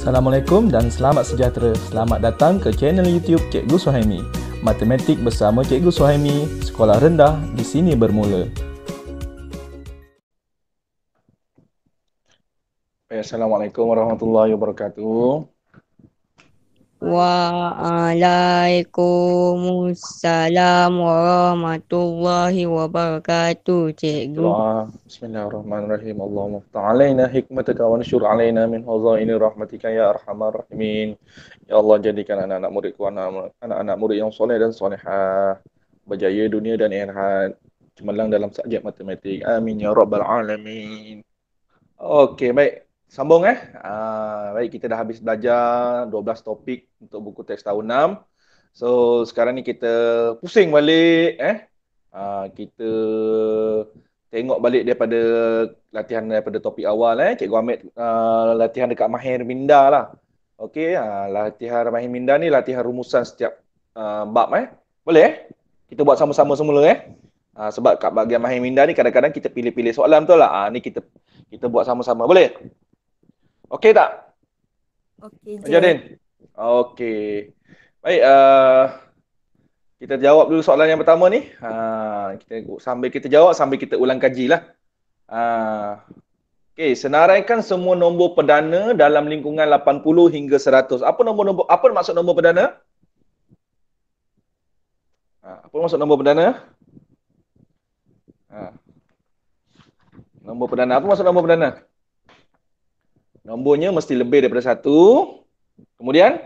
Assalamualaikum dan selamat sejahtera. Selamat datang ke channel YouTube Cikgu Suhaimi. Matematik bersama Cikgu Suhaimi, sekolah rendah di sini bermula. Assalamualaikum warahmatullahi wabarakatuh. Waalaikumsalam warahmatullahi wabarakatuh, cikgu. Doa. Bismillahirrahmanirrahim. Allahumma ftah alaina hikmataka wa nsyur alaina min hazaini rahmatika ya arhamar rahimin. Ya Allah, jadikan anak-anak muridku anak-anak murid yang soleh dan solehah, berjaya dunia dan akhirat, cemerlang dalam subjek matematik. Amin ya rabbal alamin. Okey, baik. Sambung baik, kita dah habis belajar 12 topik untuk buku teks tahun 6. So, sekarang ni kita pusing balik kita tengok balik daripada latihan daripada topik awal Cikgu ambil latihan dekat Mahir Minda lah. Okey, latihan Mahir Minda ni latihan rumusan setiap bab Boleh Kita buat sama-sama semula sebab kat bahagian Mahir Minda ni kadang-kadang kita pilih-pilih soalan, betul tak? Ni kita buat sama-sama. Boleh? Okey tak? Okey, Jadin. Okey. Baik, kita jawab dulu soalan yang pertama ni. Sambil kita jawab, sambil kita ulang kaji lah. Okey, senaraikan semua nombor perdana dalam lingkungan 80 hingga 100. Apa maksud nombor perdana? Apa maksud nombor perdana? Nombor perdana. Apa maksud nombor perdana? Nombornya mesti lebih daripada 1. Kemudian?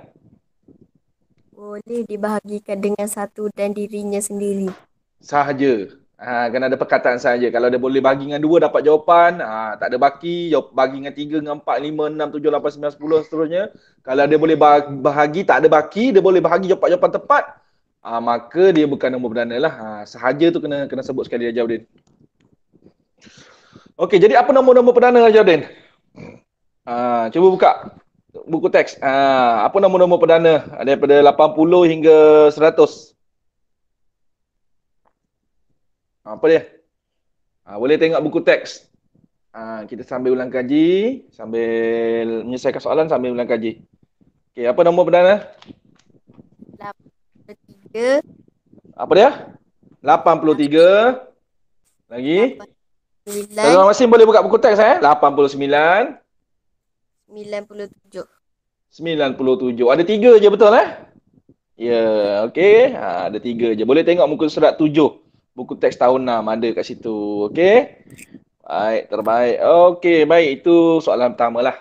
boleh dibahagikan dengan satu dan dirinya sendiri. Sahaja. Kan ada perkataan sahaja. Kalau dia boleh bagi dengan 2 dapat jawapan, tak ada baki, bagi dengan 3, dengan 4, 5, 6, 7, 8, 9, 10 seterusnya. Kalau dia boleh bahagi, tak ada baki, dia boleh bahagi jawapan tepat, maka dia bukan nombor perdana lah. Sahaja tu kena sebut sekali aja, Jawdin. Okey, jadi apa nombor-nombor perdana, Jawdin? Cuba buka buku teks. Apa nombor-nombor perdana daripada 80 hingga 100? Apa dia? Boleh tengok buku teks. Kita sambil ulang kaji, sambil menyelesaikan soalan, sambil ulang kaji. Okey, apa nombor perdana? 83. Apa dia? 83. Lagi? 9. Tuan Masin boleh buka buku teks 89. 97. 97. Ada 3 je, betul Ya, okey. Ada 3 je. Boleh tengok muka surat 7. Buku teks tahun 6 ada kat situ. Okey. Baik, terbaik. Okey, baik. Itu soalan pertama lah.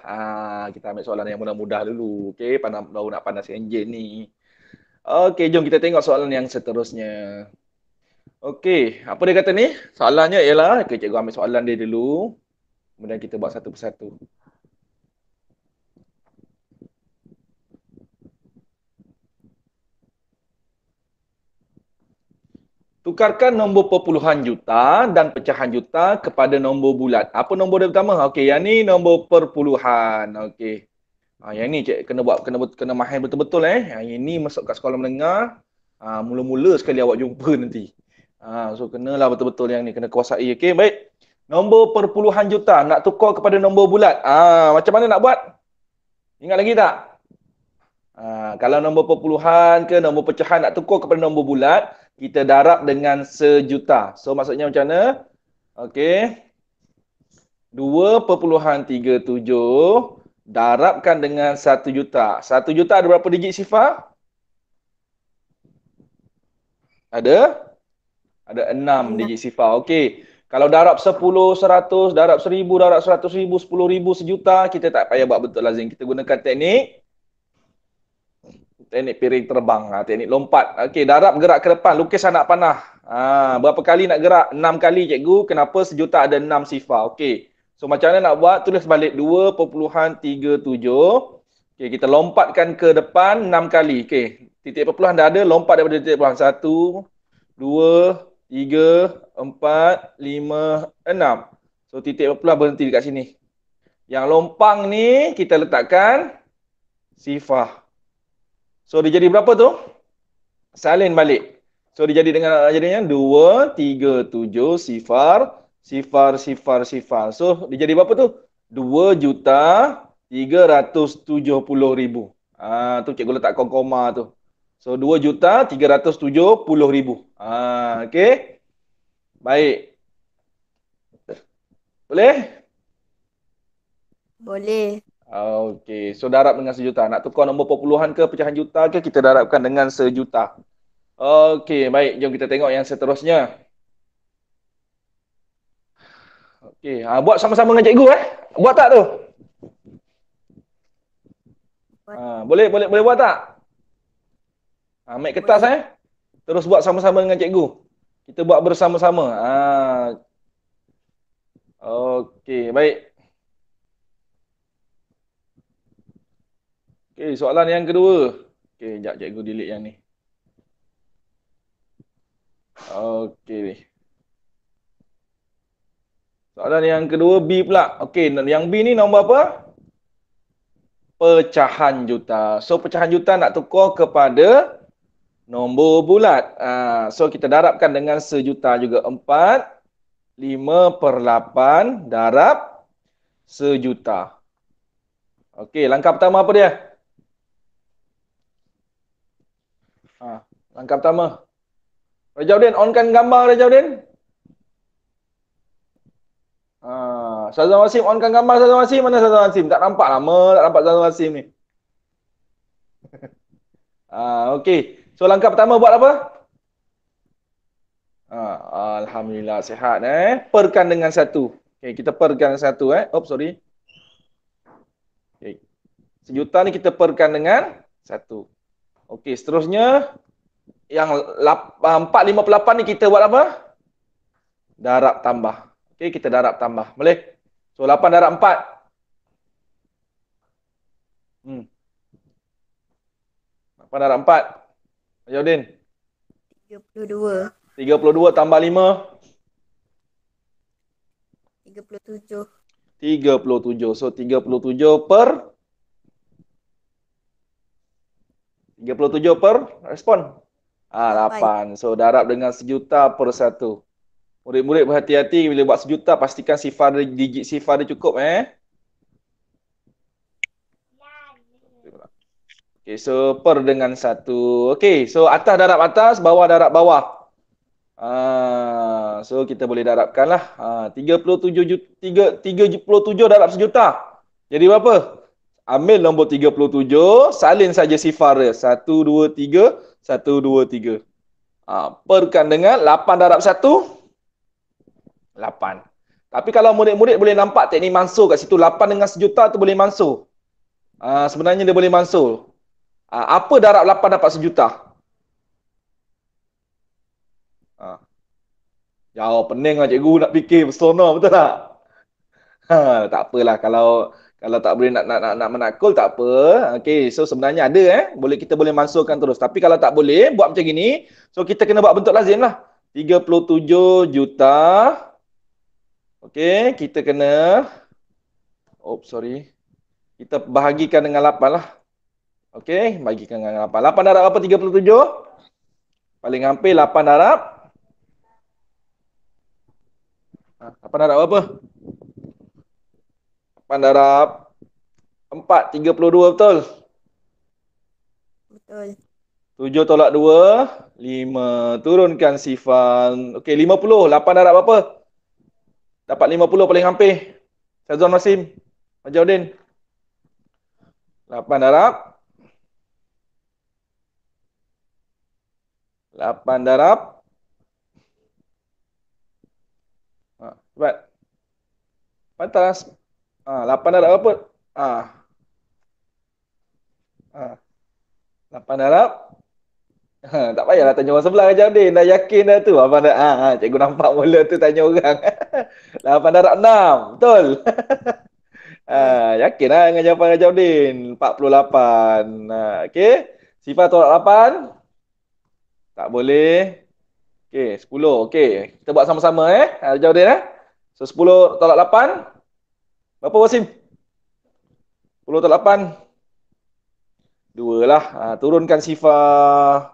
Kita ambil soalan yang mudah-mudah dulu. Okey, baru nak panas enjin ni. Okey, jom kita tengok soalan yang seterusnya. Okey, apa dia kata ni? Soalannya ialah, cikgu ambil soalan dia dulu. Kemudian kita buat satu persatu. Tukarkan nombor perpuluhan juta dan pecahan juta kepada nombor bulat. Apa nombor dia pertama? Okey, yang ni nombor perpuluhan. Okey. Yang ni cik kena mahir betul-betul Yang ini masuk kat sekolah menengah. Mula-mula sekali awak jumpa nanti. So kenalah betul-betul yang ni kena kuasai. Okey, baik. Nombor perpuluhan juta nak tukar kepada nombor bulat. Macam mana nak buat? Ingat lagi tak? Kalau nombor perpuluhan ke nombor pecahan nak tukar kepada nombor bulat, kita darab dengan sejuta. So maksudnya macam mana? Okey. 2.37 darabkan dengan 1 juta. 1 juta ada berapa digit sifar? Ada 6 digit sifar. Okey. Kalau darab 10, 100, darab 1000, darab 100,000, 10,000, sejuta, kita tak payah buat betul lazim. Kita gunakan teknik piring terbang, teknik lompat. Okey, darab gerak ke depan, lukis anak panah. Berapa kali nak gerak? 6 kali, cikgu. Kenapa sejuta ada 6 sifar? Okey. So macam mana nak buat? Tulis balik 2.37. Okey, kita lompatkan ke depan 6 kali. Okey, titik perpuluhan dah ada, lompat daripada titik perpuluhan. 1, 2, 3, 4, 5, 6. So titik perpuluhan berhenti dekat sini. Yang lompang ni kita letakkan sifar. So dia jadi berapa tu? Salin balik. So dia jadi jadinya 2, 3, 7, sifar. So dia jadi berapa tu? 2 juta 370,000. Tu cikgu letak koma tu. So 2.370.000. Okey. Baik. Boleh? Boleh. Okey. So darab dengan sejuta. Nak tukar nombor perpuluhan ke pecahan juta ke, kita darabkan dengan sejuta. Okey, baik. Jom kita tengok yang seterusnya. Okey, buat sama-sama dengan cikgu Buat tak tu? Buat. Boleh buat tak? Ambil kertas Boleh. Terus buat sama-sama dengan cikgu. Kita buat bersama-sama. Okey, baik. Okey, soalan yang kedua. Okey, jap cikgu delete yang ni. Okey. Soalan yang kedua B pula. Okey, yang B ni nombor apa? Pecahan juta. So pecahan juta nak tukar kepada nombor bulat. So kita darabkan dengan sejuta juga. 4/5/8 darab sejuta. Okey, langkah pertama apa dia? Langkah pertama. Rajaudin, onkan gambar Rajaudin. Ustazah Wasim, onkan gambar Ustazah Wasim. Mana Ustazah Wasim? Tak nampak lama, tak nampak Ustazah Wasim ni. Okey. So langkah pertama buat apa? Alhamdulillah sihat Perkan dengan satu. Okey, kita perkan satu sorry. Okey. Sejuta ni kita perkan dengan satu. Okey, seterusnya yang 4/5/8 ni kita buat apa? Darab tambah. Okey, kita darab tambah. Boleh? So 8 darab 4. 8 darab 4. Rajaudin. 32. 32 tambah 5. 37. 37. So 37 per 37 per respon. 8. So darab dengan sejuta per 1. Murid-murid berhati-hati bila buat sejuta, pastikan sifar dia, digit sifar dia cukup Okey, so per dengan 1. Okey, so atas darab atas, bawah darab bawah. So kita boleh darabkanlah. 37 darab sejuta. Jadi berapa? Ambil nombor 37, salin saja sifar dia. 1, 2, 3, 1, 2, 3. Perkan dengan 8 darab 1, 8. Tapi kalau murid-murid boleh nampak teknik mansur kat situ, 8 dengan sejuta tu boleh mansur. Sebenarnya dia boleh mansur. Apa darab 8 dapat sejuta? Jawab pening lah cikgu nak fikir bersonor, betul tak? Tak apalah kalau tak boleh nak menakul tak apa. Okey, so sebenarnya ada boleh kita boleh masukkan terus. Tapi kalau tak boleh buat macam gini, so kita kena buat bentuk lazim lah. 37 juta. Okey, kita kena sorry. Kita bahagikan dengan 8 lah. Okey, bagikan dengan 8. 8 darab apa 37? Paling hampir 8 darab 8 darab apa? 8 darab 4, 32 betul? Betul. 7 tolak 2, 5. Turunkan sifar. Okey, 50. 8 darab apa? Dapat 50 paling hampir. Syazwan Wasim. Majaudin. 8 darab 8 darab cepat. Pantas. 8 darab apa? 8 darab. Tak payahlah tanya orang sebelah Raja Udin. Dah yakin dah tu. Abang dah, cikgu nampak mula tu tanya orang. 8 darab 6. Betul? Yakin lah dengan jawapan Raja Udin. 48. Okey. Sifar tolak 8. Tak boleh. Okey, 10. Okey. Kita buat sama-sama Raja Udin So 10 tolak 8. Berapa Wasim? 10 tolak 8. 2 lah. Turunkan sifar.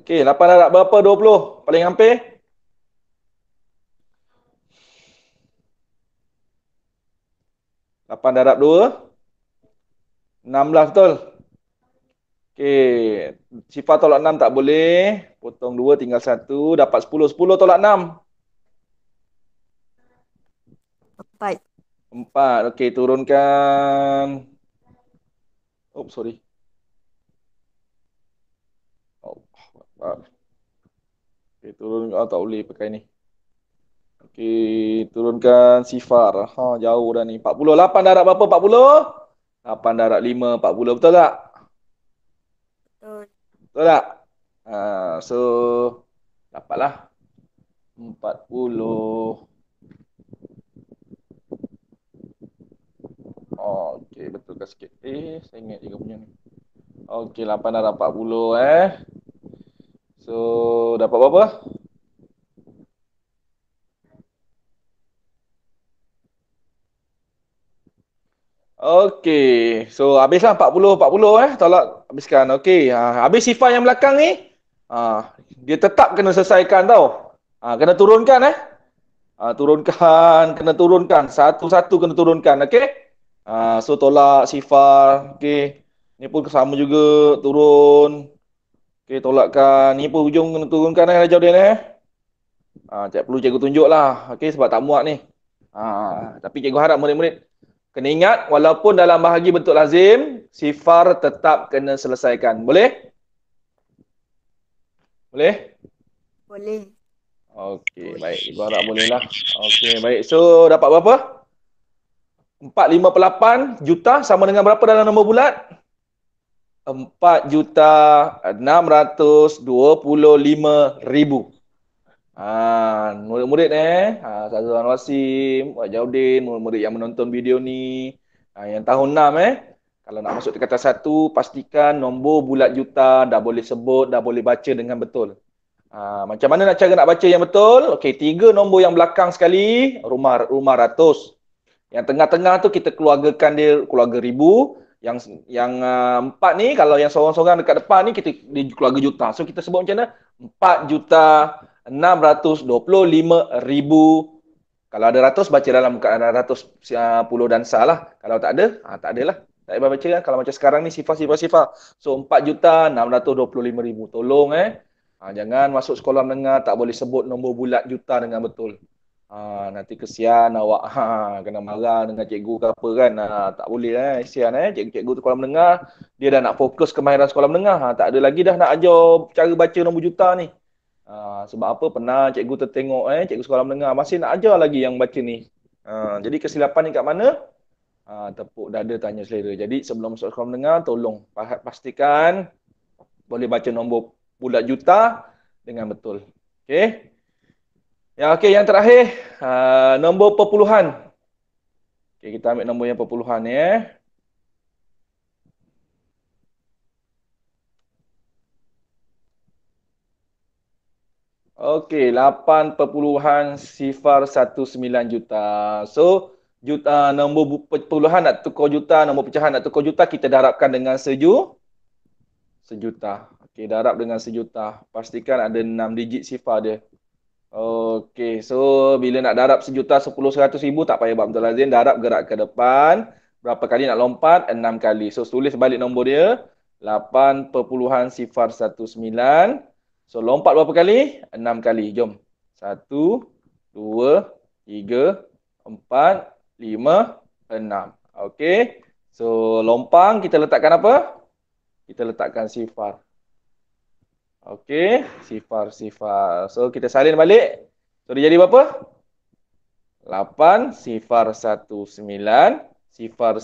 Okey, 8 darab berapa? 20. Paling hampir? 8 darab 2. 16 betul? Okey. Sifar tolak 6 tak boleh. Potong 2 tinggal 1. Dapat 10. 10 tolak 6. 4. 4. Okey, turunkan. Oh, sorry. Oh, okey, turun. Oh, tak boleh pakai ni. Okey, turunkan sifar. Ha, jauh dah ni. 40. 8 darab berapa? 40? 8 darab 5, 40. Betul tak? Betul. Betul tak? Ha, so, dapatlah 40. Oh, okey, betulkan sikit. Saya ingat juga punya ni. Okey, 8 darab 40 . So, dapat berapa? Okey. So, habislah 40 40 . Tolak habiskan. Okey. Habis sifar yang belakang ni. Dia tetap kena selesaikan tau. Kena turunkan turunkan, kena turunkan. Satu-satu kena turunkan. Okey. So, tolak sifar. Okey. Ni pun sama juga, turun. Okey, tolakkan. Ni pun hujung kena turunkan Raja Udin . Perlu cikgu tunjuk lah. Okey, sebab tak muat ni. Tapi cikgu harap murid-murid kena ingat, walaupun dalam bahagi bentuk lazim, sifar tetap kena selesaikan. Boleh? Boleh? Boleh. Okey, baik. Cikgu harap boleh lah. Okey, baik. So, dapat berapa? 458 juta sama dengan berapa dalam nombor bulat? 4.625.000. Murid-murid Sazwan Wasim, Wak Jaudin, murid-murid yang menonton video ni, yang tahun 6 kalau nak masuk tingkatan 1, pastikan nombor bulat juta dah boleh sebut, dah boleh baca dengan betul. Macam mana cara nak baca yang betul? Okey, 3 nombor yang belakang sekali rumah ratus. Yang tengah-tengah tu kita keluargakan dia keluarga ribu. Yang 4 ni, kalau yang seorang-seorang dekat depan ni, kita di keluarga juta. So kita sebut macam mana? 4.625.000. Kalau ada ratus, baca dalam keadaan ratus puluh dan sah lah. Kalau tak ada, tak adalah. Tak payah baca kan. Kalau macam sekarang ni, sifar. So 4.625.000. Tolong jangan masuk sekolah menengah, tak boleh sebut nombor bulat juta dengan betul. Nanti kesian awak kena marah dengan cikgu ke apa kan. Tak boleh kesian cikgu sekolah menengah, dia dah nak fokus kemahiran sekolah menengah, tak ada lagi dah nak ajar cara baca nombor juta ni. Sebab apa, pernah cikgu tertengok cikgu sekolah menengah masih nak ajar lagi yang baca ni. Jadi kesilapan ni kat mana? Tepuk dada tanya selera. Jadi sebelum masuk sekolah menengah, tolong pastikan boleh baca nombor bulat juta dengan betul. Okey. Okey, yang terakhir, nombor perpuluhan. Okey, kita ambil nombor yang perpuluhan ni Okey, 8.019 juta. So, nombor perpuluhan nak tukar juta, nombor pecahan nak tukar juta, kita darabkan dengan sejuta. Okey, darab dengan sejuta. Pastikan ada 6 digit sifar dia. Okey, so bila nak darab sejuta, 10, 100 ribu, tak payah buat betul lazim. Darab, gerak ke depan. Berapa kali nak lompat? 6 kali. So, tulis balik nombor dia. 8.019. So, lompat berapa kali? 6 kali. Jom. 1, 2, 3, 4, 5, 6. Okey. So, lompang kita letakkan apa? Kita letakkan sifar. Okey, sifar. So, kita salin balik. So, dia jadi berapa? 8, sifar 19, sifar.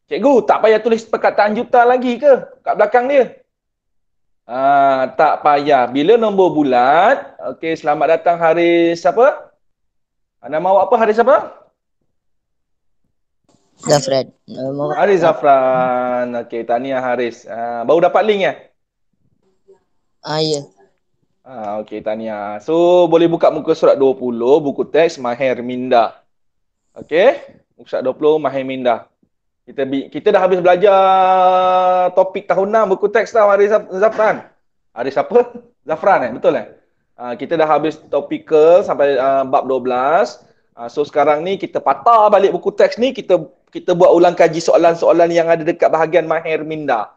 Cikgu, tak payah tulis perkataan juta lagi ke kat belakang dia? Tak payah. Bila nombor bulat, okey, selamat datang Haris apa? Nama awak apa, Haris apa? Zafran. Haris Zafran. Okey, tahniah Haris. Baru dapat link ya? Ya. Okey, tahniah. So, boleh buka muka surat 20, buku teks Mahir Minda. Okey? Muka surat 20, Mahir Minda. Kita dah habis belajar topik tahun 6 buku teks tau, Haris Zafran. Haris apa? Zafran betul kita dah habis topikal sampai bab 12. So, sekarang ni kita patah balik buku teks ni, kita kita buat ulang kaji soalan-soalan yang ada dekat bahagian Mahir Minda.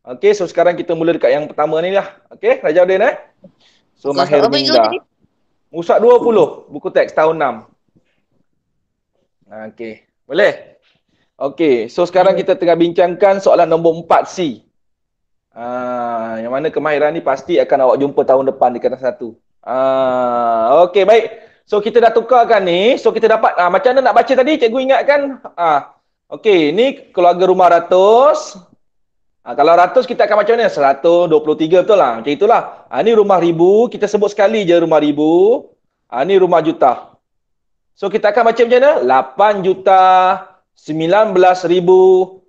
Okey, so sekarang kita mula dekat yang pertama ni lah. Okey, Rajaudin So Muka Mahir surat apa itu Minda. tadi? Musa 20, buku teks tahun 6. Okey, boleh? Okey, so sekarang kita tengah bincangkan soalan nombor 4C. Yang mana kemahiran ni pasti akan awak jumpa tahun depan di kelas 1. Okey, baik. So kita dah tukarkan ni. So kita dapat macam mana nak baca tadi? Cikgu ingatkan. Okey, ni keluarga rumah ratus. Kalau ratus kita akan macam mana? 123 betul lah. Macam itulah. Ni rumah ribu. Kita sebut sekali je rumah ribu. Ni rumah juta. So kita akan baca macam mana? 8 juta 19,000.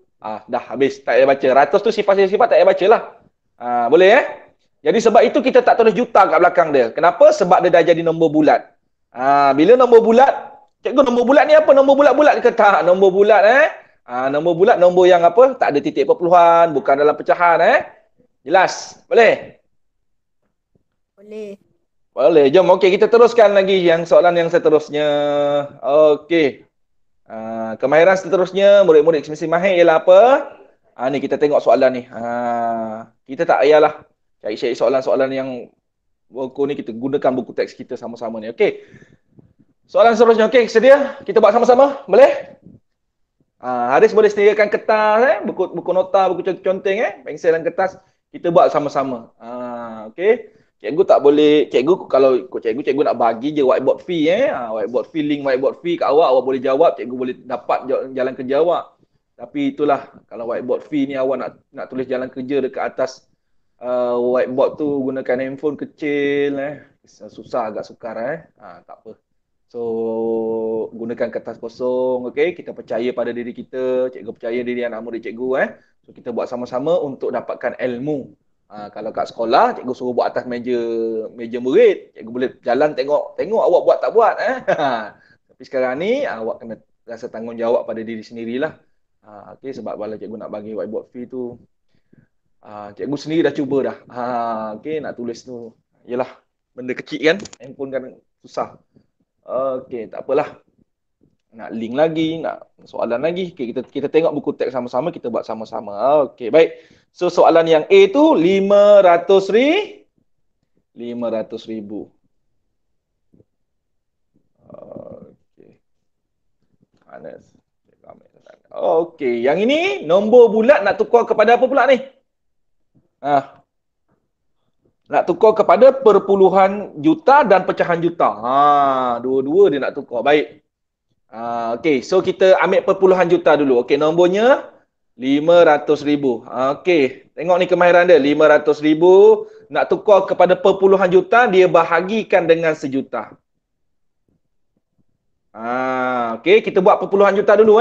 Dah habis. Tak payah baca. Ratus tu sifat-sifat tak payah baca lah. Boleh Jadi sebab itu kita tak tulis juta kat belakang dia. Kenapa? Sebab dia dah jadi nombor bulat. Bila nombor bulat, cikgu nombor bulat ni apa? Nombor bulat-bulat ke tak? Nombor bulat nombor bulat, nombor yang apa? Tak ada titik perpuluhan, bukan dalam pecahan Jelas? Boleh? Boleh. Boleh. Jom, okey, kita teruskan lagi yang soalan yang seterusnya. Okey. Kemahiran seterusnya, murid-murid mesti mahir ialah apa? Ni kita tengok soalan ni. Kita tak payahlah cari-cari soalan-soalan yang buku ni, kita gunakan buku teks kita sama-sama ni. Okey. Soalan seterusnya, okey, sedia? Kita buat sama-sama? Boleh? Haris boleh sediakan kertas, buku nota, buku conteng, pensel dan kertas. Kita buat sama-sama. Okey. Cikgu tak boleh, kalau ikut cikgu nak bagi je whiteboard fee whiteboard fee, link whiteboard fee kat awak boleh jawab, cikgu boleh dapat jalan kerja awak. Tapi itulah, kalau whiteboard fee ni awak nak tulis jalan kerja dekat atas whiteboard tu gunakan handphone kecil susah, agak sukar tak apa. So gunakan kertas kosong, okey, kita percaya pada diri kita, cikgu percaya diri anak murid cikgu So kita buat sama-sama untuk dapatkan ilmu. Kalau kat sekolah cikgu suruh buat atas meja murid, cikgu boleh jalan tengok awak buat tak buat Tapi sekarang ni awak kena rasa tanggungjawab pada diri sendirilah. Okey, sebab bila cikgu nak bagi whiteboard fee tu cikgu sendiri dah cuba dah. Okey, nak tulis tu yalah benda kecil kan, handphone kan susah. Okey, tak apalah. Nak link lagi, nak soalan lagi. Okay, kita tengok buku teks sama-sama, kita buat sama-sama. Okey, baik. So soalan yang A tu 500,000. Okey. Okey, yang ini nombor bulat nak tukar kepada apa pula ni? Nak tukar kepada perpuluhan juta dan pecahan juta. Dua-dua dia nak tukar. Baik. Okey, so kita ambil perpuluhan juta dulu. Okey, nombornya 500,000. Okey, tengok ni kemahiran dia. 500,000 nak tukar kepada perpuluhan juta, dia bahagikan dengan sejuta. Okey, kita buat perpuluhan juta dulu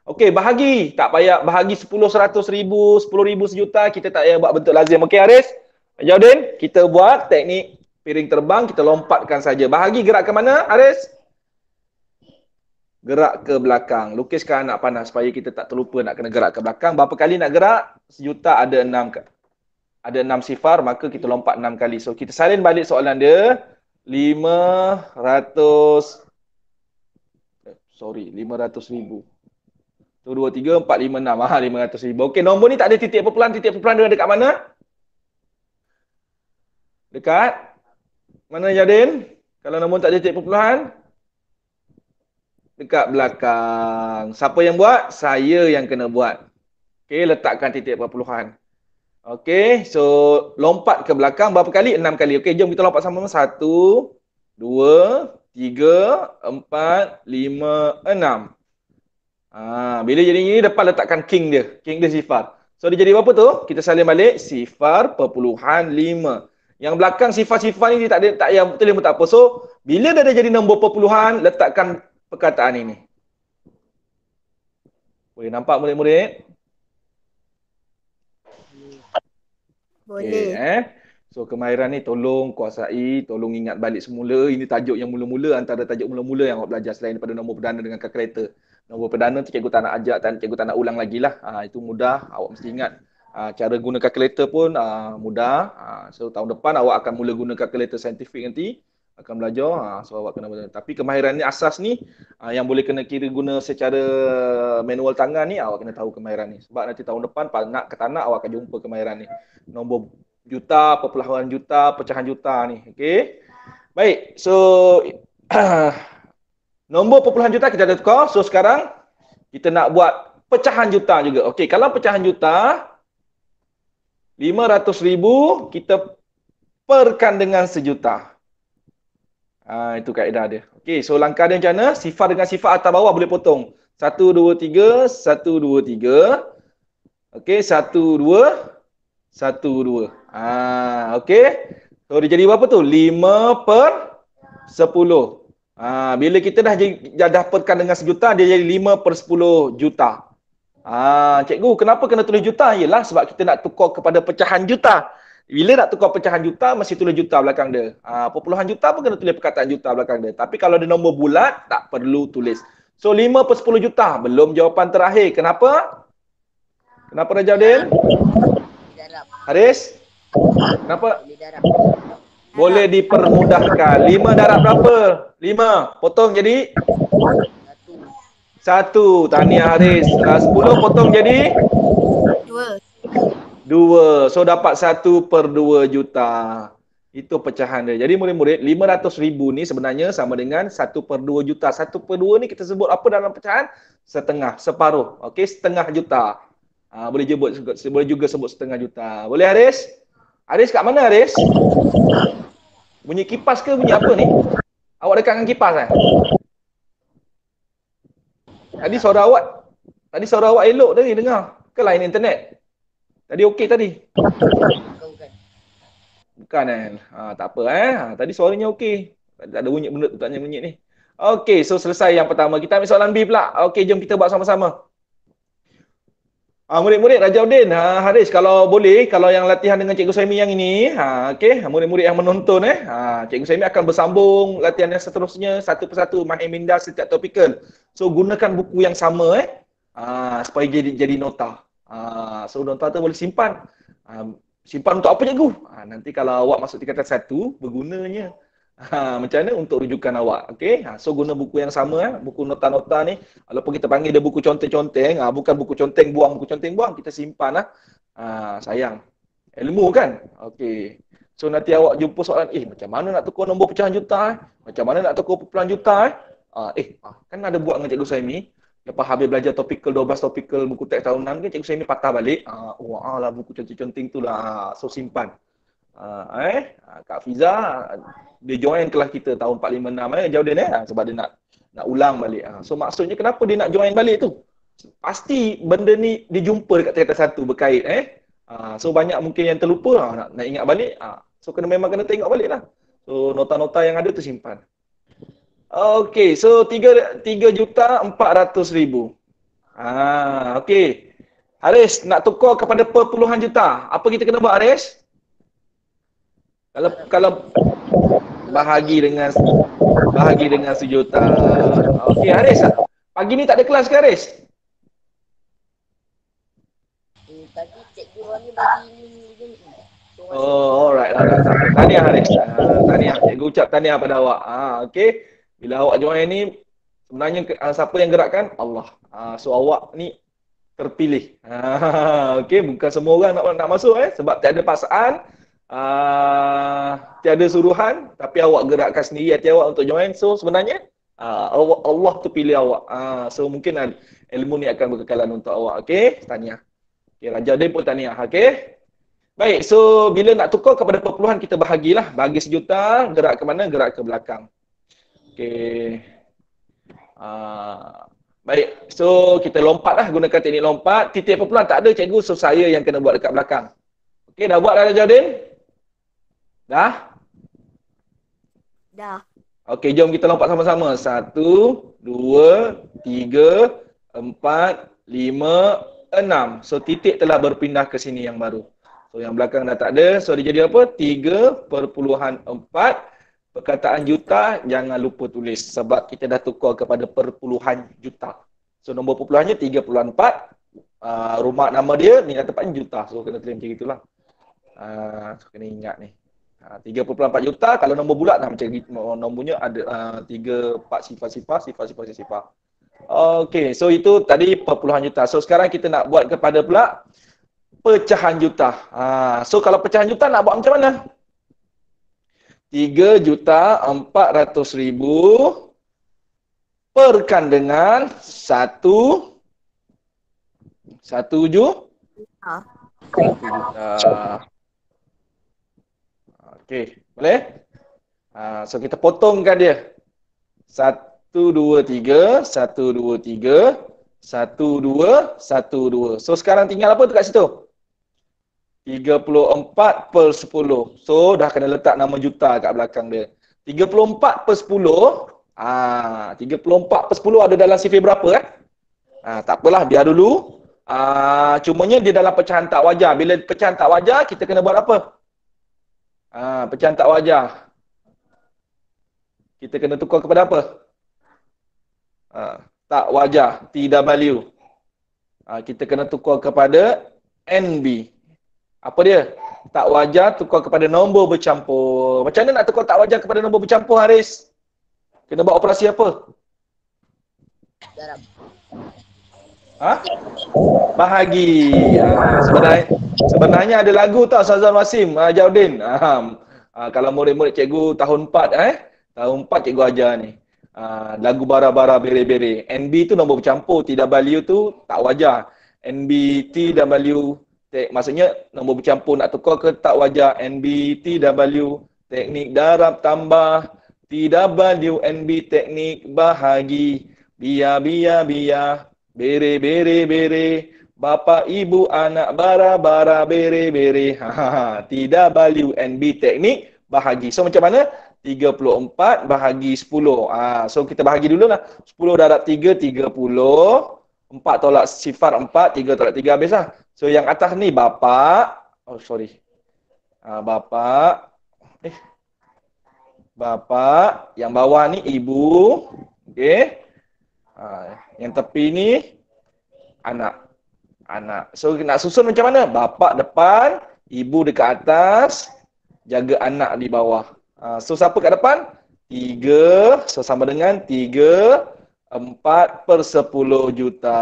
Okey, bahagi. Tak payah bahagi 10, 100,000, 10,000, sejuta. Kita tak payah buat bentuk lazim. Okey, Haris? Jaudin, kita buat teknik piring terbang, kita lompatkan saja. Bahagi gerak ke mana, Haris? Gerak ke belakang. Lukiskan anak panah supaya kita tak terlupa nak kena gerak ke belakang. Berapa kali nak gerak? Sejuta ada 6 sifar, maka kita lompat 6 kali. So kita salin balik soalan dia. 500,000. 1, 2, 3, 4, 5, 6. 500,000. Okey, nombor ni tak ada titik perpuluhan. Titik perpuluhan dia dekat mana? Dekat mana, Jadin? Kalau nombor tak ada titik perpuluhan? Dekat belakang. Siapa yang buat? Saya yang kena buat. Okey, letakkan titik perpuluhan. Okey, so lompat ke belakang berapa kali? 6 kali. Okey, jom kita lompat sama-sama. 1, 2, 3, 4, 5, 6. Bila jadi ini, depan letakkan king dia. King dia sifar. So dia jadi berapa tu? Kita salin balik. Sifar perpuluhan 5. Yang belakang sifar-sifar ni tak yang betul pun tak apa. So bila dah jadi nombor perpuluhan, letakkan perkataan ini. Boleh nampak murid-murid? Boleh. Okay, So kemahiran ni tolong kuasai, tolong ingat balik semula. Ini tajuk yang mula-mula, antara tajuk mula-mula yang awak belajar selain daripada nombor perdana dengan kalkulator. Nombor perdana tu cikgu tak nak ajak, cikgu tak nak ulang lagi lah. Itu mudah, awak mesti ingat. Cara guna kalkulator pun mudah. So tahun depan awak akan mula guna kalkulator saintifik nanti. akan belajar. So awak kena belajar. Tapi kemahiran ni asas ni yang boleh kena kira guna secara manual tangan ni, awak kena tahu kemahiran ni. Sebab nanti tahun depan nak ke tak nak awak akan jumpa kemahiran ni. Nombor juta, perpuluhan juta, pecahan juta ni. Okey. Baik. So nombor perpuluhan juta kita dah tukar. So sekarang kita nak buat pecahan juta juga. Okey, kalau pecahan juta 500,000 kita perkan dengan sejuta. Itu kaedah dia. Okey, so langkah dia macam mana? Sifar dengan sifar atas bawah boleh potong. 1, 2, 3, 1, 2, 3. Okey, 1, 2, 1, 2. Okey. So dia jadi berapa tu? 5 per 10. Bila kita dah perkan dengan sejuta, dia jadi 5 per 10 juta. Cikgu, kenapa kena tulis juta? Yelah sebab kita nak tukar kepada pecahan juta. Bila nak tukar pecahan juta, mesti tulis juta belakang dia. Perpuluhan juta pun kena tulis perkataan juta belakang dia. Tapi kalau dia nombor bulat, tak perlu tulis. So, 5 per 10 juta. Belum jawapan terakhir. Kenapa? Kenapa Rajaudin? Haris? Kenapa? Boleh dipermudahkan. 5 darab berapa? 5. Potong jadi? 1. Tahniah Haris. 10 potong jadi? 2. So dapat 1 per 2 juta. Itu pecahan dia. Jadi murid-murid, 500,000 ni sebenarnya sama dengan 1 per 2 juta. 1 per 2 ni kita sebut apa dalam pecahan? Setengah, separuh. Okey, setengah juta. Boleh juga sebut setengah juta. Boleh Haris? Haris kat mana Haris? Bunyi kipas ke bunyi apa ni? Awak dekat dengan kipas kan? Tadi suara awak elok tadi dengar. Ke lain internet? Tadi okey tadi? Bukan kan? Tak apa tadi suaranya okey. Tak ada bunyi benda tu, tak ada bunyi ni. Okey, so selesai yang pertama. Kita ambil soalan B pula. Okey, jom kita buat sama-sama. Murid-murid Rajaudin, Haris, kalau boleh, kalau yang latihan dengan Cikgu Saimi yang ini, okey, murid-murid yang menonton Cikgu Saimi akan bersambung latihan yang seterusnya satu persatu, Mahir Minda setiap topikal. So gunakan buku yang sama supaya jadi nota. So nota tu boleh simpan. Simpan untuk apa cikgu? Nanti kalau awak masuk tingkatan 1, bergunanya. Macam mana untuk rujukan awak. Okey, so guna buku yang sama buku nota-nota ni. Walaupun kita panggil dia buku conteng-conteng, bukan buku conteng buang, kita simpan sayang. Ilmu kan? Okey. So nanti awak jumpa soalan, macam mana nak tukar nombor pecahan juta? Macam mana nak tukar perpuluhan juta? Kan ada buat dengan Cikgu Saimi. Lepas habis belajar topikal 12 topikal buku teks tahunan kan Cikgu Saimi patah balik. Lah buku conteng-conteng tu lah. So simpan. Kak Fiza dia join kelas kita tahun 456 jauh dia sebab dia nak ulang balik. So maksudnya kenapa dia nak join balik tu? Pasti benda ni dijumpa dekat tingkatan 1 berkait so banyak mungkin yang terlupa nak ingat balik. So memang kena tengok balik lah. So nota-nota yang ada tu simpan. Okey, so 3,400,000. Okey. Haris nak tukar kepada perpuluhan juta. Apa kita kena buat Haris? Kalau bahagi dengan sejuta. Okey Haris, pagi ni tak ada kelas ke Haris? Tadi cikgu Rani bagi alright. Tahniah Haris. Tahniah. Cikgu ucap tahniah pada awak. Okey. Bila awak join ni, sebenarnya siapa yang gerakkan? Allah. So awak ni terpilih. Okey, bukan semua orang nak masuk sebab tiada paksaan. Tiada suruhan, tapi awak gerakkan sendiri hati awak untuk join. So sebenarnya Allah tu pilih awak. So mungkin ilmu ni akan berkekalan untuk awak. Okey, tahniah. Okey, Rajaudin pun tahniah. Okey. Baik, so bila nak tukar kepada perpuluhan kita bahagilah. Bagi sejuta, gerak ke mana? Gerak ke belakang. Okey. Baik, so kita lompatlah, gunakan teknik lompat. Titik perpuluhan tak ada cikgu, so saya yang kena buat dekat belakang. Okey, dah buat dah Rajaudin? Dah? Dah. Okey, jom kita lompat sama-sama. 1, 2, 3, 4, 5, 6. So titik telah berpindah ke sini yang baru. So yang belakang dah tak ada. So dia jadi apa? 3/4. Perkataan juta jangan lupa tulis sebab kita dah tukar kepada perpuluhan juta. So nombor perpuluhannya 3/4. Rumah nama dia, ni tempatnya juta. So kena tulis macam itulah. So kena ingat ni. 3.4 juta. Kalau nombor bulat dah macam nombornya ada 3, 4 sifar. Okey, so itu tadi perpuluhan juta. So sekarang kita nak buat kepada pula pecahan juta. So kalau pecahan juta nak buat macam mana? 3.400.000 perkan dengan 1 juta. Okey, boleh? So kita potongkan dia. 1, 2, 3, 1, 2, 3, 1, 2, 1, 2. So sekarang tinggal apa tu kat situ? 34/10. So dah kena letak nama juta kat belakang dia. 34/10. 34/10 ada dalam sifir berapa tak apalah, biar dulu. Cumanya dia dalam pecahan tak wajar. Bila pecahan tak wajar, kita kena buat apa? Pecahan tak wajar. Kita kena tukar kepada apa? Tak wajar, TW. Kita kena tukar kepada NB. Apa dia? Tak wajar tukar kepada nombor bercampur. Macam mana nak tukar tak wajar kepada nombor bercampur, Haris? Kena buat operasi apa? Darab. Bahagi. Sebenarnya ada lagu tau Sazwan Wasim, Jaudin. Kalau murid-murid cikgu tahun 4 tahun 4 cikgu ajar ni. Lagu bara-bara bere-bere. NB tu nombor bercampur, TW tu tak wajar. NB TW maksudnya nombor bercampur nak tukar ke tak wajar. NB TW teknik darab tambah, TW NB teknik bahagi. Bia bere bapa ibu anak bara bere. TW NB teknik bahagi. So macam mana? 34 bahagi 10. So kita bahagi dulu lah. 10 darab 3, 30. 4 tolak sifar 4, 3 tolak 3 habis lah. So yang atas ni bapa. Bapa. Yang bawah ni ibu. Okey. Yang tepi ni anak. So nak susun macam mana? Bapa depan, ibu dekat atas, jaga anak di bawah. So siapa kat depan? 3. So sama dengan 3/4/10 juta.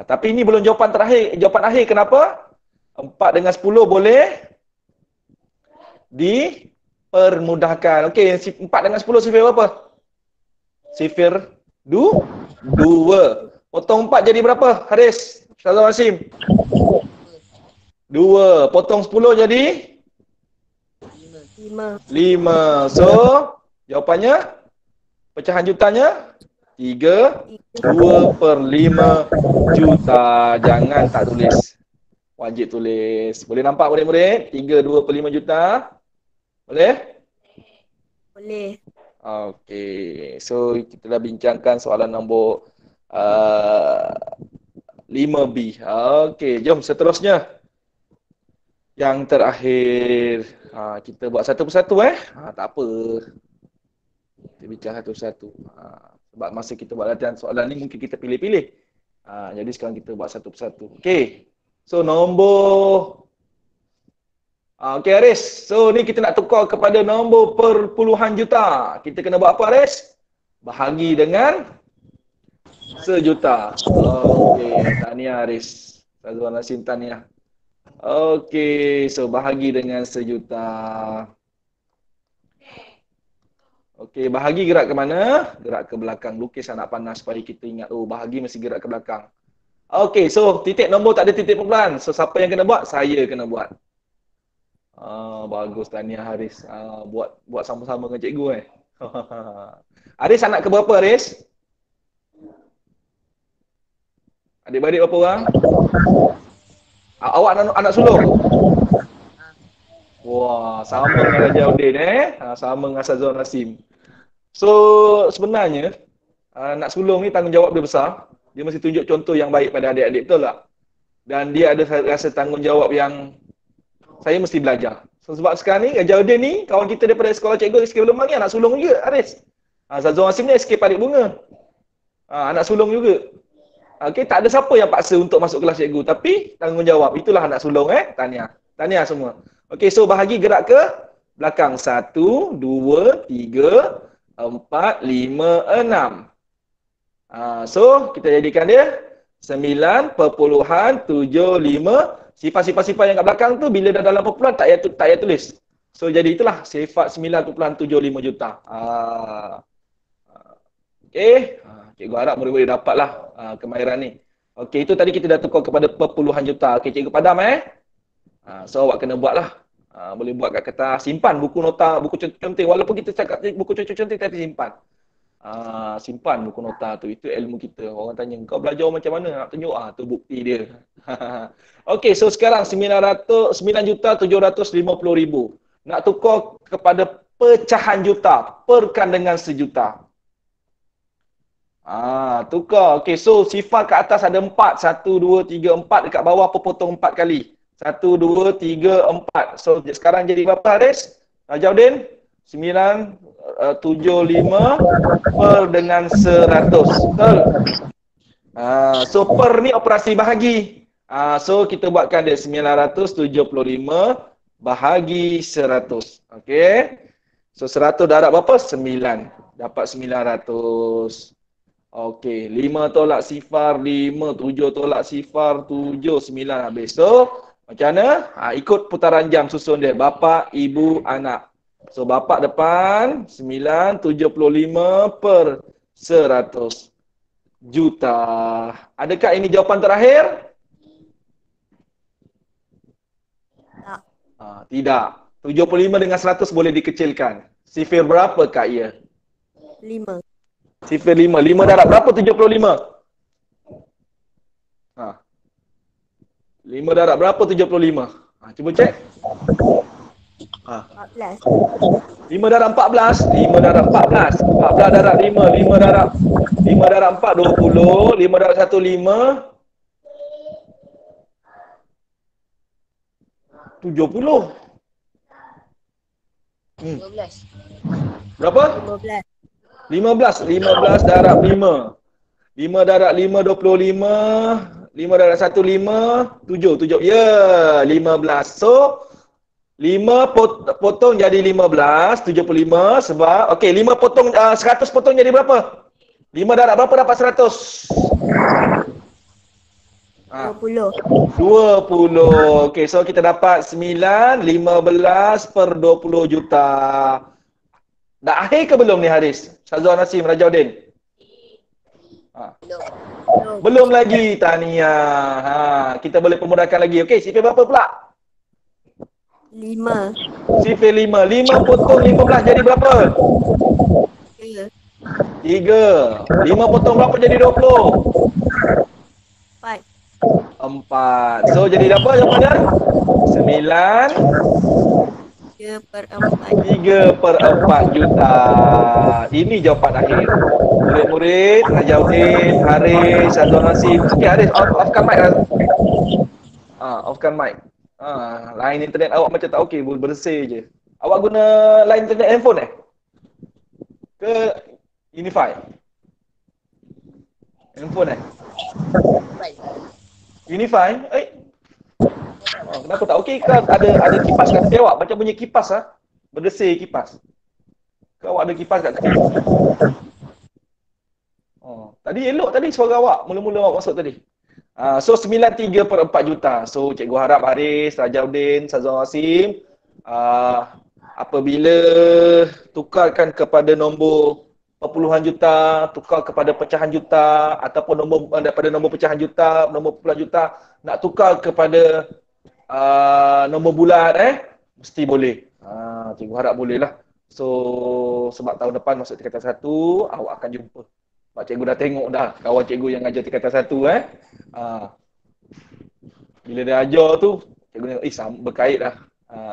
Tapi ini belum jawapan terakhir, jawapan akhir. Kenapa? 4 dengan 10 boleh dipermudahkan. Okey, 4 dengan 10 sifir berapa? Sifir 2. Potong 4 jadi berapa, Haris? Shalom Hasim. 2. Potong 10 jadi 5. So, jawapannya, pecahan jutanya 2/5 juta. Jangan tak tulis. Wajib tulis. Boleh nampak murid-murid? 2/5 juta. Boleh? Boleh. Okey. So, kita dah bincangkan soalan nombor 5B. Okey, jom seterusnya. Yang terakhir. Kita buat satu persatu tak apa. Kita bincang satu persatu. Sebab masa kita buat latihan soalan ni mungkin kita pilih-pilih. Jadi sekarang kita buat satu persatu. Okey. So nombor okey Haris. So ni kita nak tukar kepada nombor perpuluhan juta. Kita kena buat apa Haris? Bahagi dengan sejuta. Okey, tahniah Haris. Sazwan Hasim tahniah. Okey, so bahagi dengan sejuta. Okey, bahagi gerak ke mana? Gerak ke belakang. Lukis anak panas supaya kita ingat, oh bahagi mesti gerak ke belakang. Okey, so titik nombor tak ada titik permulaan. So siapa yang kena buat? Saya kena buat. Bagus tahniah Haris. Buat sama-sama dengan cikgu Haris anak ke berapa Haris? Adik-beradik berapa orang? Awak anak sulung? Wah, sama dengan Raja Udin sama dengan Sazwan Hasim. So, sebenarnya anak sulung ni tanggungjawab dia besar. Dia mesti tunjuk contoh yang baik pada adik-adik, betul tak? Dan dia ada rasa tanggungjawab yang saya mesti belajar. So, sebab sekarang ni Raja Udin ni kawan kita daripada sekolah cikgu SK Lemang ni anak sulung juga, Haris. Sazwan Hasim ni SK Parit Bunga. Anak sulung juga. Okey, tak ada siapa yang paksa untuk masuk kelas cikgu, tapi tanggungjawab. Itulah anak sulung Tahniah. Tahniah semua. Okey, so bahagi gerak ke belakang. 1, 2, 3, 4, 5, 6. So, kita jadikan dia 9.75. Sifar-sifar yang kat belakang tu bila dah dalam perpuluhan tak payah tulis. So, jadi itulah sifar 9.75 juta. Okey. Cikgu harap murid-murid dapatlah kemahiran ni. Okey, itu tadi kita dah tukar kepada perpuluhan juta. Okey, cikgu padam So, awak kena buatlah. Boleh buat kat kertas. Simpan buku nota, buku contoh. Walaupun kita cakap buku contoh tapi simpan. Simpan buku nota tu. Itu ilmu kita. Orang tanya, kau belajar macam mana? Nak tunjuk? Tu bukti dia. Okey, so sekarang 9.750.000. Nak tukar kepada pecahan juta. Perkan dengan sejuta. Tukar. Okey, so sifar kat atas ada 4. 1, 2, 3, 4. Dekat bawah potong 4 kali. 1, 2, 3, 4. So sekarang jadi berapa, Haris? Rajaudin? 975 per dengan 100. Betul? So per ni operasi bahagi. So kita buatkan dia 975 bahagi 100. Okey. So 100 darab berapa? 9. Dapat 900. Okey, 5 tolak sifar 5, 7 tolak sifar 7, 9 habis. So, macam mana? Ikut putaran jam susun dia. Bapa, ibu, anak. So, bapa depan 975 per 100 juta. Adakah ini jawapan terakhir? Tak. Tidak. 75 dengan 100 boleh dikecilkan. Sifir berapa kak ia? 5. Sifir 5. 5 darab berapa 75? 5 darab berapa 75? Cuba cek. 14. 5 darab 14. 5 darab 14. 14 darab 5. 5 darab 4, 20. 5 darab 1, 5. 70. 12. Berapa? 15. 15 darab 5. 5 darab 5, 25. 5 darab 1, 5. 7. Ya, 15. So, 5 potong jadi 15. 75 sebab, okey, 5 potong, 100 potong jadi berapa? 5 darab berapa dapat 100? 20. 20. Okey, so kita dapat 9, 15 per 20 juta. Dah akhir ke belum ni Haris? Syazwan Nasim, Rajaudin? Belum lagi, tahniah. Kita boleh pemudahkan lagi. Okey, sifir berapa pula? 5. Sifir 5. 5 potong 15 jadi berapa? 3. 3. 5 potong berapa jadi 20? 4. 4. So jadi berapa jawapannya? 9. 3 per 4. 3 per 4 juta. Ini jawapan akhir. Murid-murid, Rajaudin, Haris, Syazwan Nasim. Okey Haris, offkan mic. Offkan mic. Line internet awak macam tak okey, bersih je. Awak guna line internet handphone ke Unify? Handphone Unify? Kenapa tak okey? Kan ada kipas kat tepi awak, macam bunyi kipas berdesir kipas. Ke awak ada kipas kat tepi? Tadi elok tadi suara awak, mula-mula awak masuk tadi. So 93 per 4 juta. So cikgu harap Haris, Rajaudin, Syazwan Wasim, apabila tukarkan kepada nombor perpuluhan juta, tukar kepada pecahan juta, ataupun daripada nombor pecahan juta, nombor perpuluhan juta, nak tukar kepada nombor bulan mesti boleh. Cikgu harap boleh lah. So sebab tahun depan masuk tingkatan 1, awak akan jumpa. Sebab cikgu dah tengok dah kawan cikgu yang ajar tingkatan 1 bila dia ajar tu, cikgu tengok berkait dah.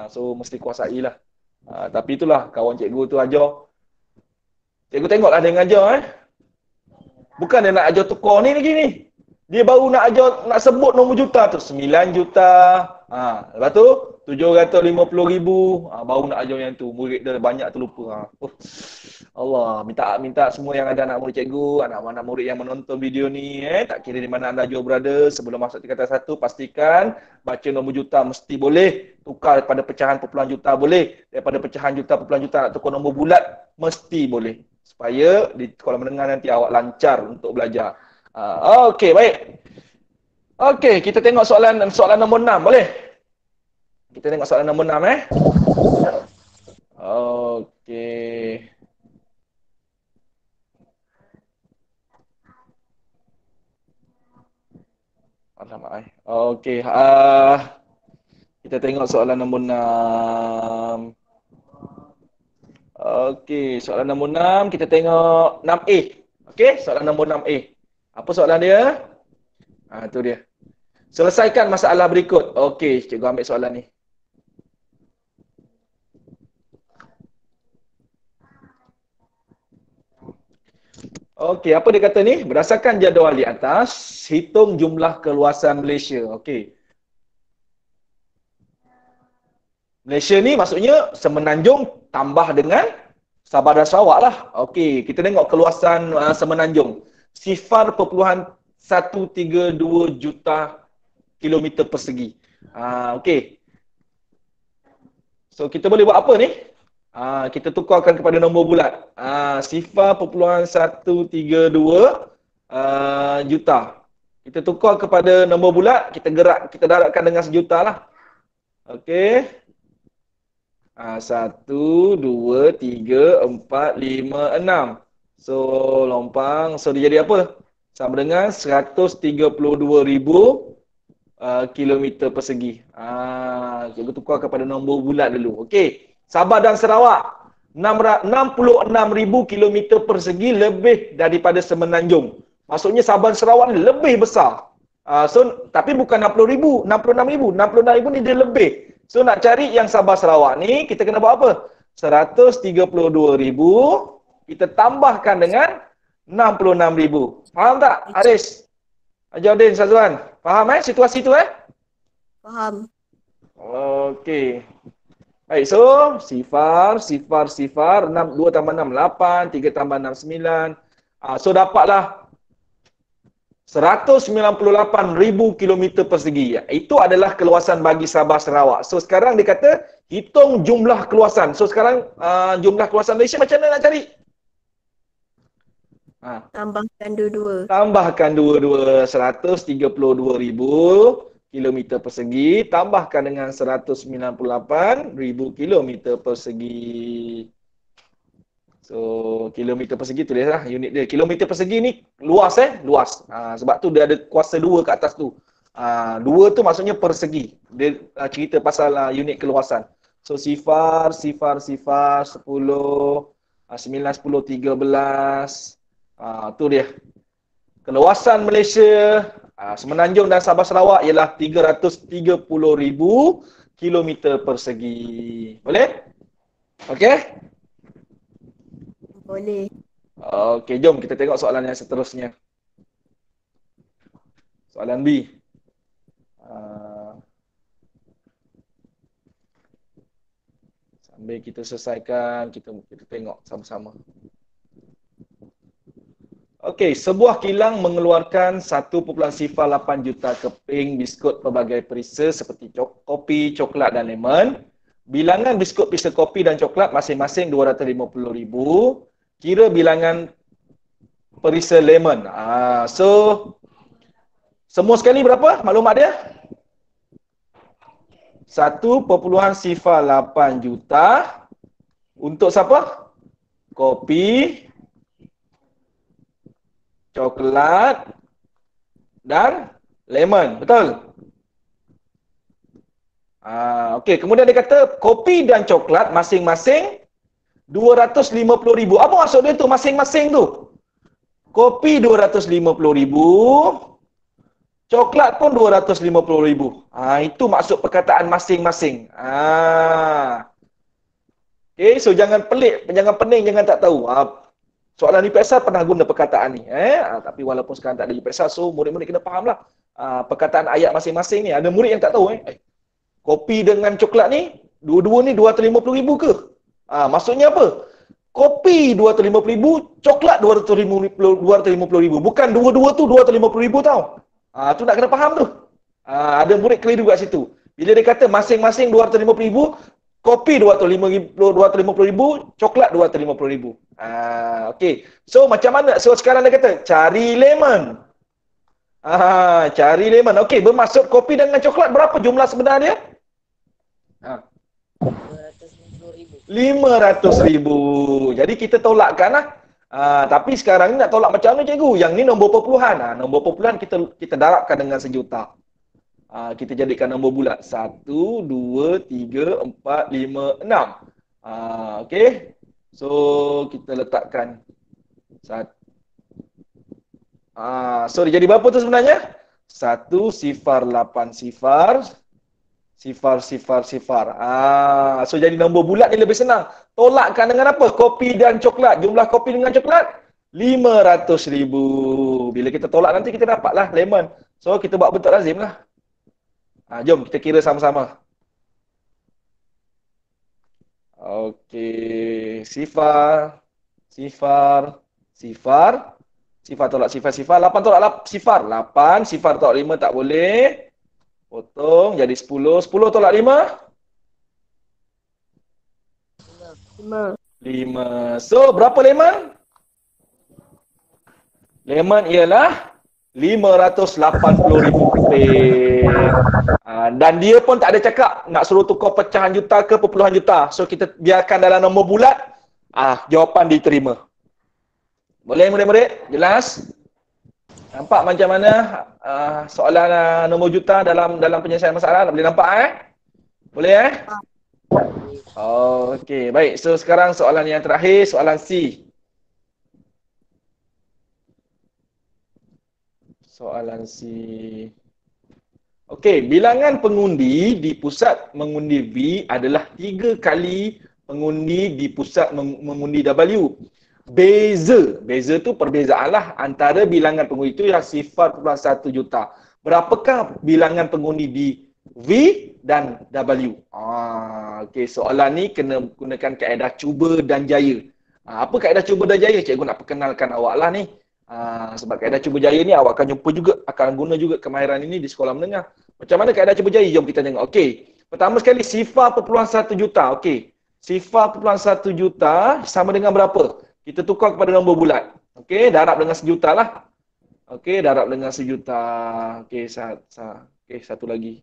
So mesti kuasai lah. Tapi itulah kawan cikgu tu ajar. Cikgu tengoklah dia ngajar bukan dia nak ajar tukar ni lagi ni. Dia baru nak ajar, nak sebut nombor juta tu 9 juta, Lepas tu 750,000 baru nak ajar yang tu. Murid dia banyak terlupa. Allah, minta semua yang ada anak murid cikgu, anak-anak murid yang menonton video ni, tak kira di mana anda jauh berada, sebelum masuk tingkatan 1 pastikan baca nombor juta mesti boleh, tukar daripada pecahan perpuluhan juta boleh, daripada pecahan juta perpuluhan juta nak tukar nombor bulat mesti boleh. Supaya di sekolah menengah nanti awak lancar untuk belajar. Okey, baik. Okey, kita tengok soalan nombor 6, boleh? Kita tengok soalan nombor 6 Okey. Alamak. Okey, kita tengok soalan nombor 6. Okey, soalan nombor 6 kita tengok 6A. Okey, soalan nombor 6A. Apa soalan dia? Tu dia. Selesaikan masalah berikut. Okey, cikgu ambil soalan ni. Okey, apa dia kata ni? Berdasarkan jadual di atas, hitung jumlah keluasan Malaysia. Okey. Malaysia ni maksudnya Semenanjung tambah dengan Sabah dan Sarawak lah. Okey, kita tengok keluasan Semenanjung. 0.132 juta kilometer persegi. Okey. So, kita boleh buat apa ni? Kita tukarkan kepada nombor bulat. 0.132 juta. Kita tukar kepada nombor bulat, kita darabkan dengan sejuta lah. Okey. 1, 2, 3, 4, 5, 6. So, lompang. So, dia jadi apa? Sama dengan 132,000 kilometer persegi. Cikgu tukar kepada nombor bulat dulu. Okey. Sabah dan Sarawak 66,000 kilometer persegi lebih daripada Semenanjung. Maksudnya Sabah dan Sarawak ni lebih besar. Tapi bukan 66,000 ni dia lebih. So nak cari yang Sabah Sarawak ni kita kena buat apa? 132,000 kita tambahkan dengan 66,000. Faham tak, Aris? Ajaudin, Sazwan. Faham situasi tu Faham. Okey. Baik, so sifar, 2 tambah 6, 8, 3 tambah 6, 9. So dapatlah 198,000 kilometer persegi. Itu adalah keluasan bagi Sabah Sarawak. So sekarang dia kata hitung jumlah keluasan. So sekarang jumlah keluasan Malaysia macam mana nak cari? Tambahkan dua-dua. Tambahkan dua-dua. 132,000 kilometer persegi tambahkan dengan 198,000 kilometer persegi. So, kilometer persegi tulislah unit dia. Kilometer persegi ni luas luas. Sebab tu dia ada kuasa 2 kat atas tu. 2 tu maksudnya persegi. Dia cerita pasal unit keluasan. So, sifar 10, 9, 10, 13. Tu dia. Keluasan Malaysia Semenanjung dan Sabah Sarawak ialah 330,000 kilometer persegi. Boleh? Okey? Boleh. Okey, jom kita tengok soalan yang seterusnya. Soalan B. Sambil kita selesaikan, kita tengok sama-sama. Okey, sebuah kilang mengeluarkan 1.08 juta keping biskut pelbagai perisa seperti kopi, coklat dan lemon. Bilangan biskut perisa kopi dan coklat masing-masing 250,000. Kira bilangan perisa lemon. So, semua sekali berapa maklumat dia? 1.08 juta untuk siapa? Kopi, coklat dan lemon. Betul? Okey, kemudian dia kata kopi dan coklat masing-masing 250,000. Apa maksud dia tu masing-masing tu? Kopi 250,000, coklat pun 250,000. Itu maksud perkataan masing-masing. Okey, so jangan pelik, jangan pening, jangan tak tahu. Soalan UPSR pernah guna perkataan ni. Tapi walaupun sekarang tak ada UPSR, so murid-murid kena faham lah. Perkataan ayat masing-masing ni. Ada murid yang tak tahu. Kopi dengan coklat ni, dua-dua ni 250,000 ke? Maksudnya apa? Kopi 250,000, coklat 250,000. Bukan dua-dua tu 250,000 tau. Tu nak kena faham tu. Ada murid keliru kat situ. Bila dia kata masing-masing 250,000, kopi 250,000, coklat 250,000. Okey. So macam mana? So sekarang dia kata cari lemon. Cari lemon. Okey, bermaksud kopi dengan coklat berapa jumlah sebenar dia? 500,000. Jadi kita tolakkan lah. Tapi sekarang ni nak tolak macam mana cikgu? Yang ni nombor perpuluhan. Nombor perpuluhan kita darabkan dengan sejuta. Kita jadikan nombor bulat. 1, 2, 3, 4, 5, 6. Okey. So kita letakkan so dia jadi berapa tu sebenarnya? 1 sifar 8 sifar sifar. So jadi nombor bulat ni lebih senang. Tolakkan dengan apa? Kopi dan coklat. Jumlah kopi dengan coklat 500,000. Bila kita tolak nanti kita dapatlah lemon. So kita buat bentuk lazim lah. Jom kita kira sama-sama. Okey, sifar tolak sifar, 8 tolak sifar, 8, sifar tolak 5 tak boleh. Potong jadi 10, 10 tolak 5? 5. So berapa lemon? Lemon ialah 580,000 keping. Dan dia pun tak ada cakap nak suruh tukar pecahan juta ke perpuluhan juta. So kita biarkan dalam nombor bulat. Jawapan diterima. Boleh murid-murid? Jelas? Nampak macam mana soalan nombor juta dalam penyelesaian masalah? Boleh nampak Boleh Okey, baik. So sekarang soalan yang terakhir, soalan C. Soalan C. Okey, bilangan pengundi di pusat mengundi V adalah 3 kali pengundi di pusat mengundi W. Beza tu perbezaanlah antara bilangan pengundi itu yang 0.1 juta. Berapakah bilangan pengundi di V dan W? Okey, soalan ni kena gunakan kaedah cuba dan jaya. Apa kaedah cuba dan jaya? Cikgu nak perkenalkan awak lah ni. Sebab kaedah cuba jaya ni awak akan jumpa juga, akan guna juga kemahiran ini di sekolah menengah. Macam mana kaedah cuba jaya? Jom kita tengok. Okey, pertama sekali 0.1 juta. Okey, 0.1 juta sama dengan berapa? Kita tukar kepada nombor bulat. Okey, darab dengan sejuta lah. Okey, darab dengan sejuta. Okey, satu lagi.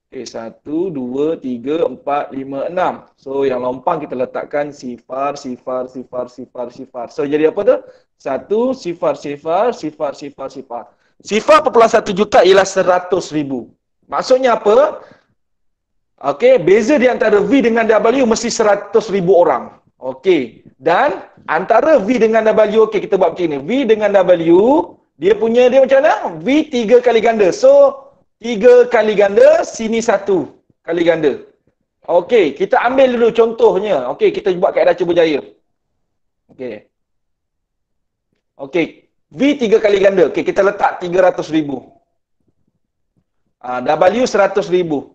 Okey, 1, 2, 3, 4, 5, 6. So yang lompang kita letakkan sifar. So jadi apa tu? 1 sifar. 0.1 juta ialah 100,000. Maksudnya apa? Okey, beza di antara V dengan W mesti 100,000 orang. Okey, dan antara V dengan W, okey kita buat macam ni. V dengan W, dia macam mana? V 3 kali ganda. So 3 kali ganda, sini 1 kali ganda. Okey, kita ambil dulu contohnya. Okey, kita buat kaedah cuba jaya. Okey, V 3 kali ganda. Okey, kita letak 300,000. W 100,000.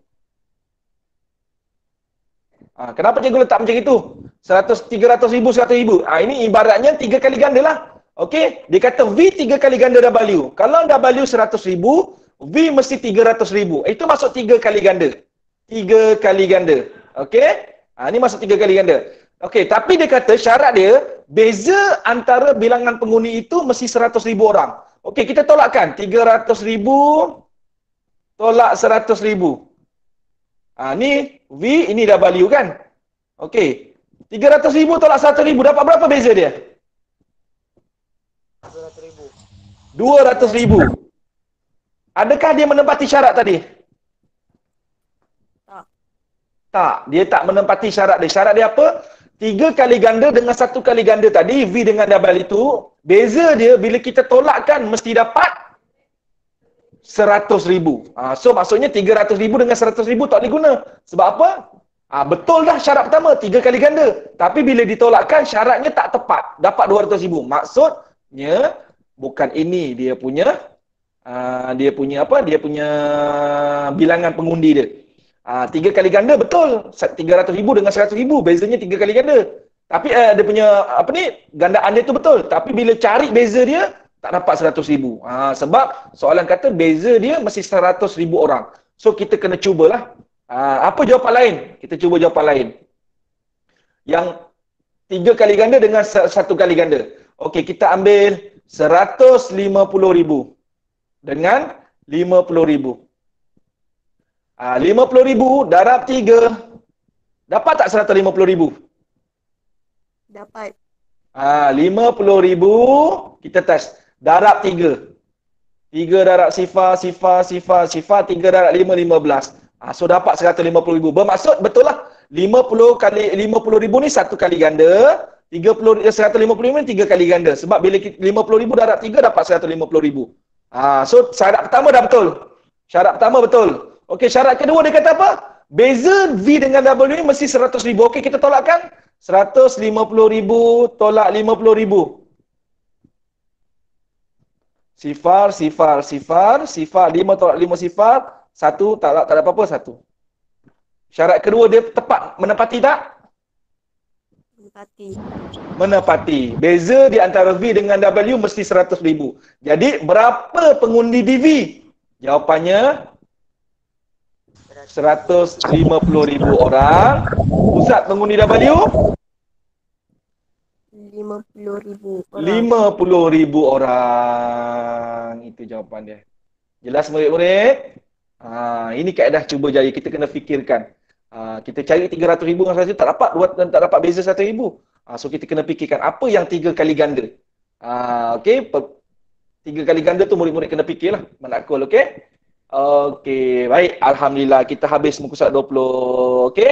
Kenapa cikgu letak macam itu? 300,000, 100,000. Ini ibaratnya 3 kali ganda lah. Okey, dia kata V 3 kali ganda W. Kalau W 100,000, V mesti 300,000. Itu masuk 3 kali ganda. 3 kali ganda. Okey? Ini masuk 3 kali ganda. Okey, tapi dia kata syarat dia, beza antara bilangan penghuni itu mesti 100,000 orang. Okey, kita tolakkan. 300,000 tolak 100,000. Ni V, ini W kan? Okey. 300,000 tolak 100,000, dapat berapa beza dia? 200,000. Adakah dia menepati syarat tadi? Tak. Dia tak menepati syarat dia. Syarat dia apa? 3 kali ganda dengan 1 kali ganda tadi, V dengan W itu, beza dia bila kita tolakkan mesti dapat 100,000. So maksudnya 300,000 dengan 100,000 tak boleh guna. Sebab apa? Betul dah syarat pertama, 3 kali ganda. Tapi bila ditolakkan, syaratnya tak tepat. Dapat 200,000. Maksudnya, bukan ini dia punya apa? Dia punya bilangan pengundi dia. 3 kali ganda betul. 300,000 dengan 100,000 bezanya 3 kali ganda. Tapi dia punya gandaan dia tu betul. Tapi bila cari beza dia tak dapat 100,000. Sebab soalan kata beza dia mesti 100,000 orang. So kita kena cubalah. Apa jawapan lain? Kita cuba jawapan lain. Yang 3 kali ganda dengan 1 kali ganda. Okey, kita ambil 150,000 dengan 50,000. 50,000 darab 3. Dapat tak 150,000? Dapat. 50,000 kita test. Darab 3. 3 darab sifar, 3 darab 5, 15. So dapat 150,000. Bermaksud betul lah. 50 kali 50,000 ni 1 kali ganda. 150,000 ni 3 kali ganda. Sebab bila 50,000 darab 3 dapat 150,000. So syarat pertama dah betul. Syarat pertama betul. Okey, syarat kedua dia kata apa? Beza V dengan W ni mesti 100,000. Okey, kita tolakkan. 150,000 tolak 50,000. Sifar, 5 tolak 5 sifar, 1 tak ada apa-apa, 1. Syarat kedua dia tepat, menepati tak? Menepati. Menepati. Beza di antara V dengan W mesti 100,000. Jadi berapa pengundi di V? Jawapannya 150,000 orang. Pusat pengundi W 50,000 orang. 50,000 orang. Itu jawapan dia. Jelas murid-murid? Ini kaedah cuba jaya. Kita kena fikirkan. Kita cari 300,000 dengan 100,000 tak dapat beza 1,000. So kita kena fikirkan apa yang 3 kali ganda. Okey, 3 kali ganda tu murid-murid kena fikirlah. Manakul, okey? Okey, baik. Alhamdulillah kita habis muka surat 20. Okey?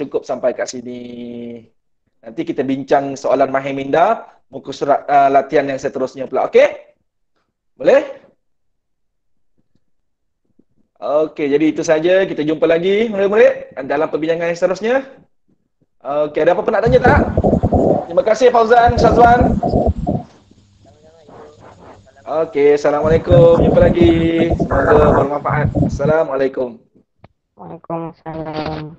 Cukup sampai kat sini. Nanti kita bincang soalan Mahiminda, muka surat latihan yang seterusnya pula. Okey? Boleh? Okey, jadi itu saja. Kita jumpa lagi murid-murid dalam perbincangan yang seterusnya. Okey, ada apa-apa nak tanya tak? Terima kasih Fauzan, Syazwan. Okey, Assalamualaikum. Jumpa lagi. Semoga bermanfaat. Assalamualaikum. Waalaikumsalam.